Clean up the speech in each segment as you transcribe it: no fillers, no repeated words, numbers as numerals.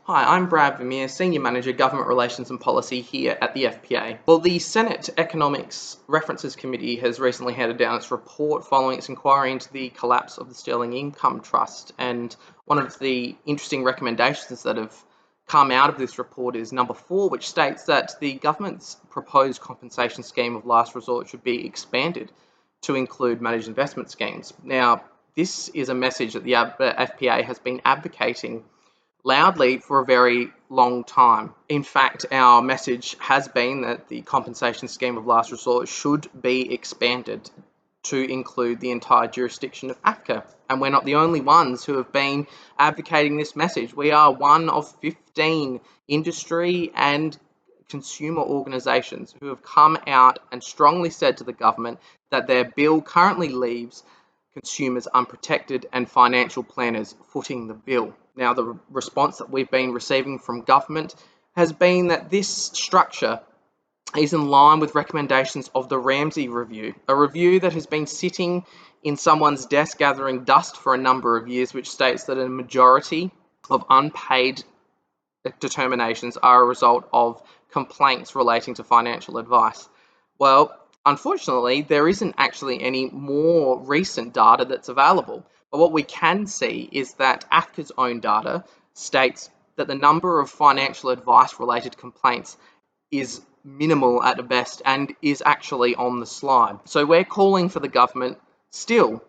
Hi, I'm Brad Vermeer, Senior Manager, Government Relations and Policy here at the FPA. Well, the Senate Economics References Committee has recently handed down its report following its inquiry into the collapse of the Sterling Income Trust. And one of the interesting recommendations that have come out of this report is number 4, which states that the government's proposed compensation scheme of last resort should be expanded to include managed investment schemes. Now, this is a message that the FPA has been advocating loudly for a very long time. In fact, our message has been that the compensation scheme of last resort should be expanded to include the entire jurisdiction of AFCA. And we're not the only ones who have been advocating this message. We are one of 15 industry and consumer organisations who have come out and strongly said to the government that their bill currently leaves consumers unprotected and financial planners footing the bill. Now, the response that we've been receiving from government has been that this structure is in line with recommendations of the Ramsay Review, a review that has been sitting in someone's desk gathering dust for a number of years, which states that a majority of unpaid determinations are a result of complaints relating to financial advice. Well, unfortunately, there isn't actually any more recent data that's available. But what we can see is that AFCA's own data states that the number of financial advice related complaints is minimal at best and is actually on the slide. So we're calling for the government still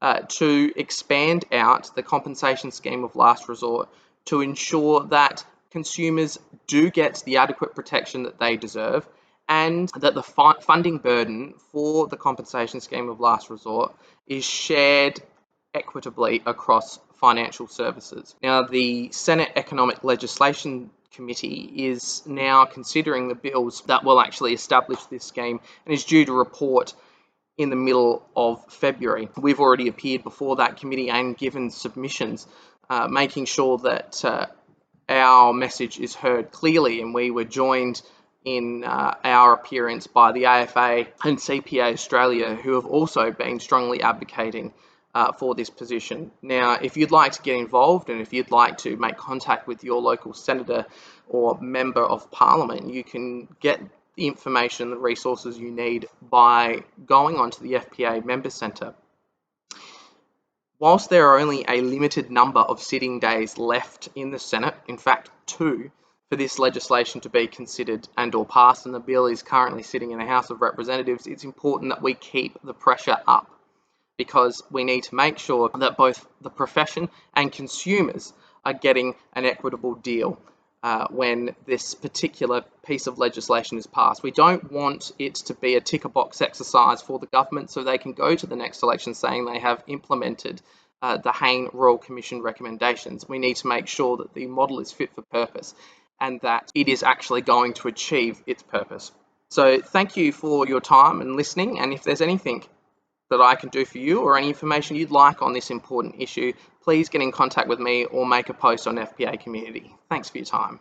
to expand out the compensation scheme of last resort to ensure that consumers do get the adequate protection that they deserve, and that the funding burden for the compensation scheme of last resort is shared equitably across financial services. Now, the Senate Economic Legislation Committee is now considering the bills that will actually establish this scheme and is due to report in the middle of February. We've already appeared before that committee and given submissions, making sure that our message is heard clearly, and we were joined in our appearance by the AFA and CPA Australia, who have also been strongly advocating for this position. Now, if you'd like to get involved and if you'd like to make contact with your local senator or member of parliament, you can get the information, the resources you need by going onto the FPA Member Centre. Whilst there are only a limited number of sitting days left in the Senate, in fact 2, for this legislation to be considered and or passed, and the bill is currently sitting in the House of Representatives, it's important that we keep the pressure up, because we need to make sure that both the profession and consumers are getting an equitable deal when this particular piece of legislation is passed. We don't want it to be a ticker box exercise for the government so they can go to the next election saying they have implemented the Hayne Royal Commission recommendations. We need to make sure that the model is fit for purpose and that it is actually going to achieve its purpose. So thank you for your time and listening, and if there's anything that I can do for you or any information you'd like on this important issue, please get in contact with me or make a post on FPA Community. Thanks for your time.